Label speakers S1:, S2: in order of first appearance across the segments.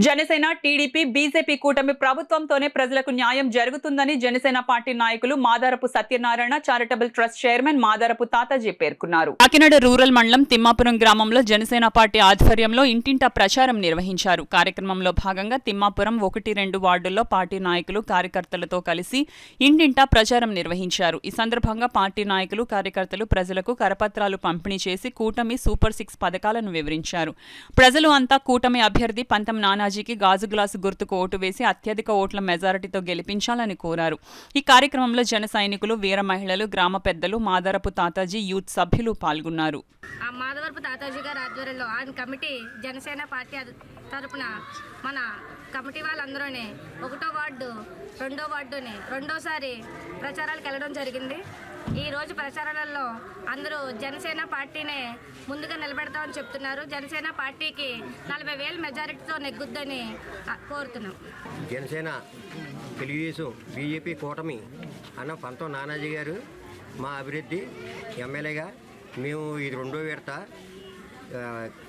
S1: Janasena TDP BJP కూటమి ప్రభుత్వంతోనే ప్రజలకు న్యాయం జరుగుతుందని జనసేన పార్టీ నాయకులు Madarapu Satyanarayana charitable trust chairman Madarapu Tataji పేర్కొన్నారు. కాకినాడ రూరల్ మండలం తిమ్మాపురం గ్రామంలో జనసేన పార్టీ ఆధ్వర్యంలో ఇంటింటా ప్రచారం నిర్వహించారు. కార్యక్రమంలో భాగంగా తిమ్మాపురం 1-2 వార్డుల్లో పార్టీ నాయకులు కార్యకర్తలతో కలిసి ఇంటింటా ప్రచారం నిర్వహించారు. ఈ సందర్భంగా పార్టీ నాయకులు కార్యకర్తలు ప్రజలకు కరపత్రాలు పంపిణీ చేసి కూటమి సూపర్ 6 పథకాలను వివరించారు. ప్రజలు అంతా కూటమి అభ్యర్థి పంతం నానాజీకి గాజు గ్లాసు గుర్తుకు ఓటు వేసి అత్యధిక ఓట్ల మెజారిటీతో గెలిపించాలని కోరారు. ఈ కార్యక్రమంలో జన సైనికులు, వీర మహిళలు, గ్రామ పెద్దలు, మాదారపు తాతాజీ యూత్ సభ్యులు పాల్గొన్నారు.
S2: మాదారపు తాతాజీ గారి ఆధ్వర్యంలో ఆయన కమిటీ జనసేన పార్టీ తరపున మన కమిటీ వాళ్ళందరూనే 1వ వార్డు 2వ వార్డుని రెండోసారి ప్రచారాలకు వెళ్ళడం జరిగింది. ఈరోజు ప్రచారాలలో అందరూ జనసేన పార్టీనే ముందుగా నిలబెడతామని చెప్తున్నారు. జనసేన పార్టీకి 40,000 మెజారిటీతో నెగ్గుద్దని కోరుతున్నాం.
S3: జనసేన, తెలుగుదేశం, బీజేపీ కూటమి అన్న పంతం నానాజీ గారు మా అభివృద్ధి ఎమ్మెల్యేగా మేము ఇది 2వ విడత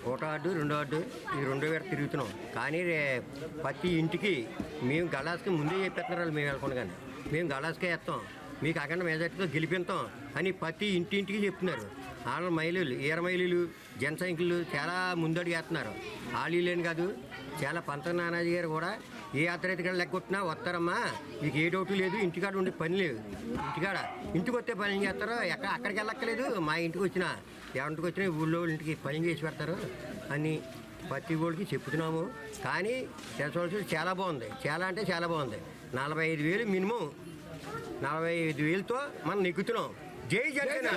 S3: 1వ వార్డు 2వ వార్డు ఇది 2వ విడత తిరుగుతున్నాం. కానీ ప్రతి ఇంటికి మేము గలాస్కి ముందే చెప్పేస్తున్నారు. మేము వెళ్ళకుండా కానీ మేము గలాస్కే వేస్తాం, మీకు అఖండ మెజార్టీతో గెలిపిస్తాం అని ప్రతి ఇంటింటికి చెప్తున్నారు. వాళ్ళ మహిళలు, ఈర మహిళలు, జన సైనికులు చాలా ముందడుగు వేస్తున్నారు. ఆలీలేని కాదు, చాలా పంత నానాజీ గారు కూడా ఏ యాత్ర లెక్క కొట్టినా వస్తారమ్మా, మీకు ఏ డౌట్ లేదు, ఇంటికాడ ఉండే పని లేదు, ఇంటికి వస్తే పని చేస్తారు, అక్కడికి వెళ్ళక్కలేదు, మా ఇంటికి వచ్చినా ఎవరింటికి వచ్చినా ఊళ్ళో ఇంటికి పని చేసి పెడతారు అని ప్రతి ఊళ్ళకి చెప్తున్నాము. కానీ రెస్పాన్సిబిలిటీ చాలా బాగుంది, చాలా అంటే చాలా బాగుంది. 45,000 మినిమం, 45,000తో మనం నెగ్గుతున్నాం. జై జనసేన.